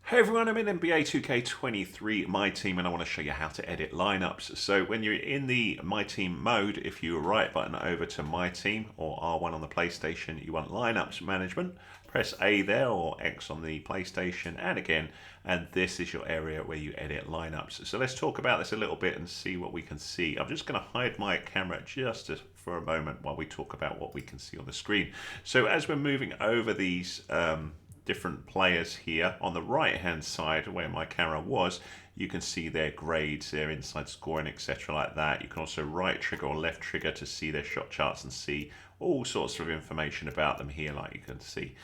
Hey everyone, I'm in NBA 2K23 My Team and I want to show you how to edit lineups. So when you're in the My Team mode, if you right button over to My Team or R1 on the PlayStation, you want lineups management, press A there or X on the PlayStation and again, and this is your area where you edit lineups. So let's talk about this a little bit and see what we can see. I'm just going to hide my camera for a moment while we talk about what we can see on the screen. So as we're moving over these different players here on the right hand side where my camera was, you can see their grades, their inside scoring, etc. like that. You can also right trigger or left trigger to see their shot charts and see all sorts of information about them here, like you can see.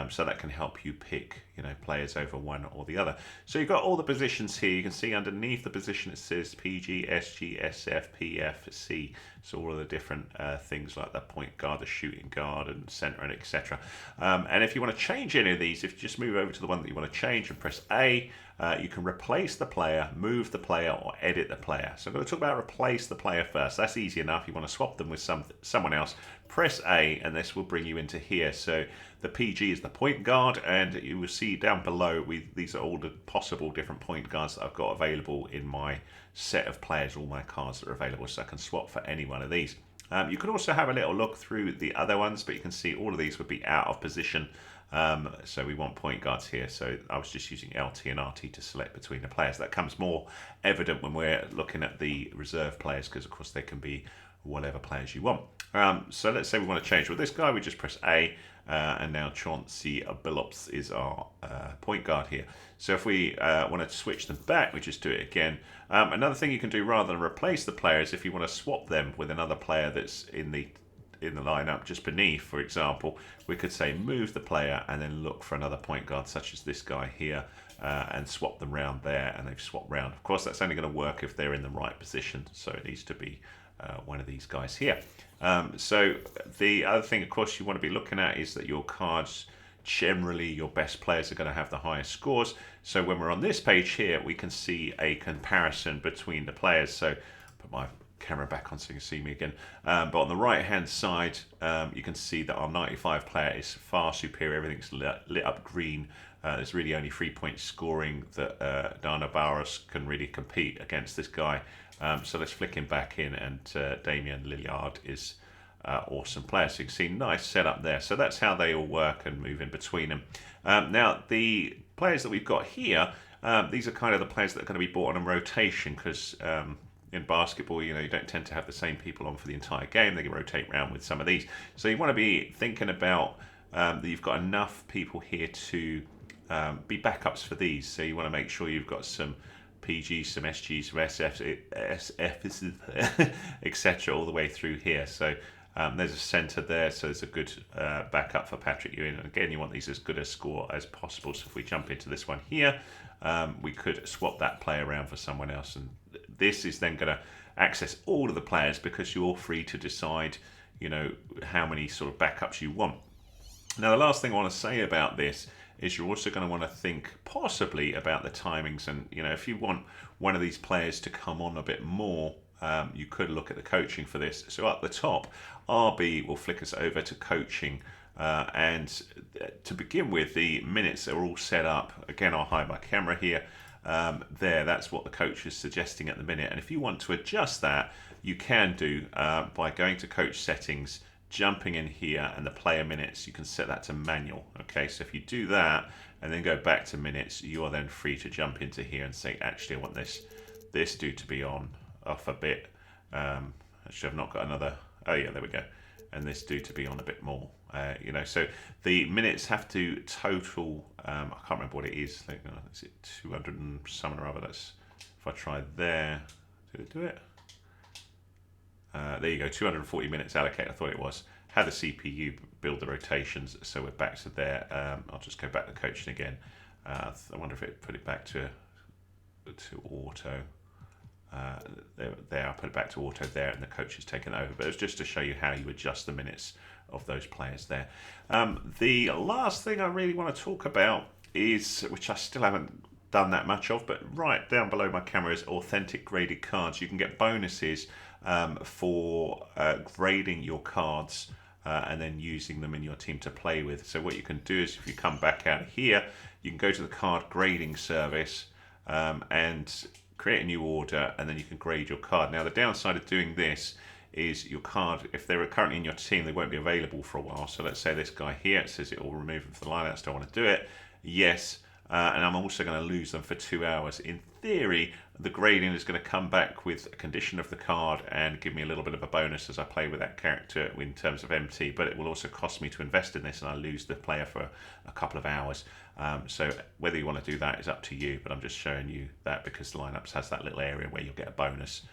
So that can help you pick, players over one or the other. So you've got all the positions here. You can see underneath the position it says PG, SG, SF, PF, C. So all of the different things like the point guard, the shooting guard, and center, and etc. And if you want to change any of these, if you just move over to the one that you want to change and press A, you can replace the player, move the player, or edit the player. So I'm going to talk about replace the player first. That's easy enough. You want to swap them with someone else. Press A, and this will bring you into here. So the PG is the point guard, and you will see down below, these are all the possible different point guards that I've got available in my set of players, all my cards that are available, so I can swap for any one of these. You can also have a little look through the other ones, but you can see all of these would be out of position. So we want point guards here. So I was just using LT and RT to select between the players. That comes more evident when we're looking at the reserve players, because of course they can be whatever players you want. So let's say we want to change with this guy. We just press A, and now Chauncey Billups is our point guard here. So if we want to switch them back, we just do it again. Another thing you can do rather than replace the players, if you want to swap them with another player that's in the lineup just beneath, for example, we could say move the player and then look for another point guard such as this guy here, and swap them round there, and they've swapped round. Of course, that's only going to work if they're in the right position, so it needs to be one of these guys here. So the other thing, of course, you want to be looking at is that your cards, generally your best players are going to have the highest scores. So when we're on this page here, we can see a comparison between the players. So put my camera back on so you can see me again. But on the right hand side, you can see that our 95 player is far superior. Everything's lit up green. There's really only 3-point scoring that Dana Barros can really compete against this guy. So let's flick him back in, and Damian Lillard is awesome player. So you can see nice setup there. So that's how they all work and move in between them. Now the players that we've got here, these are kind of the players that are going to be bought on a rotation, because in basketball, you don't tend to have the same people on for the entire game. They can rotate around with some of these. So you want to be thinking about that you've got enough people here to be backups for these. So you want to make sure you've got some PGs, some SGs, some SFs, etc. all the way through here. So there's a centre there, so there's a good backup for Patrick Ewing. And again, you want these as good a score as possible. So if we jump into this one here, we could swap that player around for someone else. And this is then going to access all of the players, because you're free to decide, how many sort of backups you want. Now, the last thing I want to say about this is you're also going to want to think possibly about the timings. And, if you want one of these players to come on a bit more, you could look at the coaching for this. So at the top, RB will flick us over to coaching. And to begin with, the minutes are all set up. Again, I'll hide my camera here. That's what the coach is suggesting at the minute. And if you want to adjust that, you can do by going to coach settings, jumping in here, and the player minutes, you can set that to manual. Okay, so if you do that and then go back to minutes, you are then free to jump into here and say, actually, I want this dude to be off a bit. Actually, I've not got another. Oh yeah, there we go. And this dude to be on a bit more. So the minutes have to total. I can't remember what it is. Is it 200 and something or other? That's, if I try there, did it do it? There you go, 240 minutes allocated. I thought it was. Had the CPU build the rotations, so we're back to there. I'll just go back to coaching again. I wonder if it put it back to auto. There, I put it back to auto there, and the coach has taken over. But it was just to show you how you adjust the minutes of those players there. The last thing I really want to talk about is, which I still haven't done that much of, but right down below my camera is authentic graded cards. You can get bonuses for grading your cards and then using them in your team to play with. So what you can do is, if you come back out here, you can go to the card grading service and create a new order, and then you can grade your card. Now the downside of doing this is your card, if they're currently in your team, they won't be available for a while. So let's say this guy here, it says it will remove him from the lineups. Do I want to do it? Yes. And I'm also going to lose them for 2 hours. In theory, the grading is going to come back with a condition of the card and give me a little bit of a bonus as I play with that character in terms of MT, but it will also cost me to invest in this, and I lose the player for a couple of hours. So whether you want to do that is up to you, but I'm just showing you that because the lineups has that little area where you'll get a bonus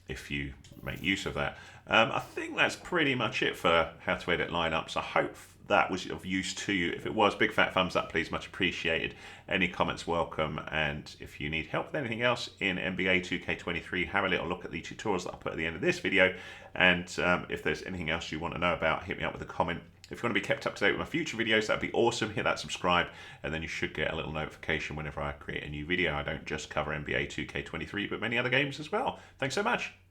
if you make use of that. I think that's pretty much it for how to edit lineups. I hope that was of use to you. If it was, big fat thumbs up please, much appreciated. Any comments welcome, and if you need help with anything else in NBA 2K23, have a little look at the tutorials that I put at the end of this video, and if there's anything else you want to know about, hit me up with a comment. If you want to be kept up to date with my future videos, that'd be awesome. Hit that subscribe, and then you should get a little notification whenever I create a new video. I don't just cover NBA 2K23, but many other games as well. Thanks so much.